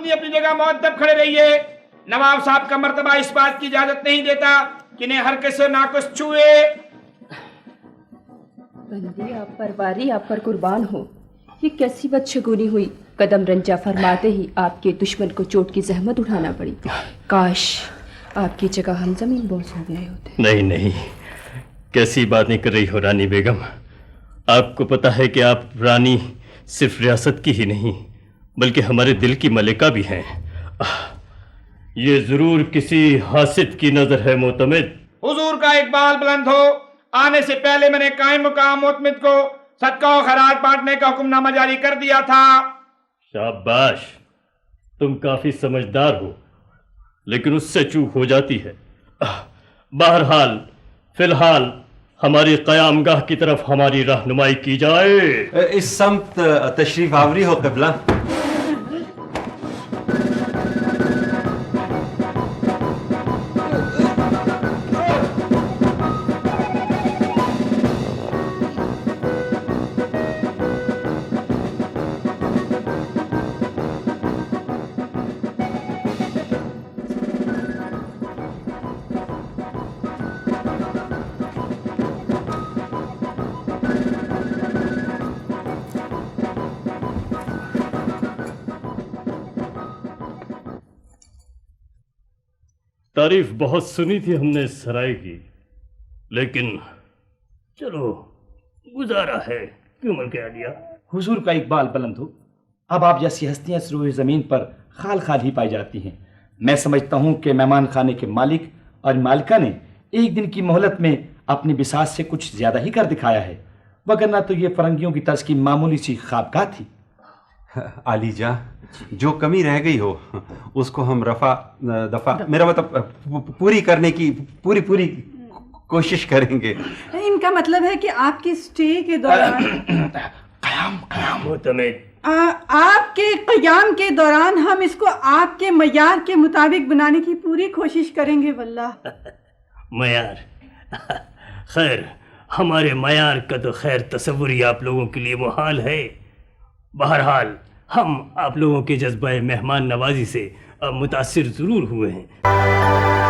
اپنی اپنی جگہ مؤدب کھڑے رہیے. نواب صاحب کا مرتبہ اس بات کی اجازت نہیں دیتا کہ انہیں ہر کس ناقص چھوئے. بندی آپ پر واری آپ پر قربان ہو. یہ کیسی بدشگونی ہوئی؟ قدم رنجا فرماتے ہی آپ کے دشمن کو چوٹ کی زحمت اٹھانا پڑی. کاش آپ کی جگہ ہم زمین بوس ہو گئے ہوتے. نہیں، کیسی باتیں کر رہی ہو رانی بیگم. آپ کو پتہ ہے کہ آپ رانی صرف ریاست کی ہی نہیں بلکہ ہمارے دل کی ملکہ بھی ہیں. یہ ضرور کسی حاسد کی نظر ہے معتمد. حضور کا اقبال بلند ہو. آنے سے پہلے میں نے قائم مقام معتمد کو صدقہ و خیرات بانٹنے کا حکم نامہ جاری کر دیا تھا. شاباش، تم کافی سمجھدار ہو لیکن اس سے چوک ہو جاتی ہے. بہرحال فی الحال ہماری قیام گاہ کی طرف ہماری رہنمائی کی جائے. اس سمت تشریف آوری ہو قبلہ. تعریف بہت سنی تھی ہم نے اس سرائے کی، لیکن چلو گزارا ہے، کیوں مل کے آ لیا. حضور کا اقبال بلند ہو. اب آپ جیسی ہستیاں اس روئے زمین پر خال خال ہی پائی جاتی ہیں. میں سمجھتا ہوں کہ مہمان خانے کے مالک اور مالکہ نے ایک دن کی مہلت میں اپنی بساط سے کچھ زیادہ ہی کر دکھایا ہے، وگرنہ تو یہ فرنگیوں کی طرز کی معمولی سی خوابگاہ تھی. علی جاں، جو کمی رہ گئی ہو اس کو ہم دفع میرا مطلب پوری کرنے کی پوری کوشش کریں گے. ان کا مطلب ہے کہ آپ کی اسٹے کے دوران آپ کے قیام کے دوران ہم اس کو آپ کے معیار کے مطابق بنانے کی پوری کوشش کریں گے. واللہ معیار خیر، ہمارے معیار کا تو خیر تصور ہی آپ لوگوں کے لیے محال ہے. بہرحال ہم آپ لوگوں کے جذبہ مہمان نوازی سے متاثر ضرور ہوئے ہیں.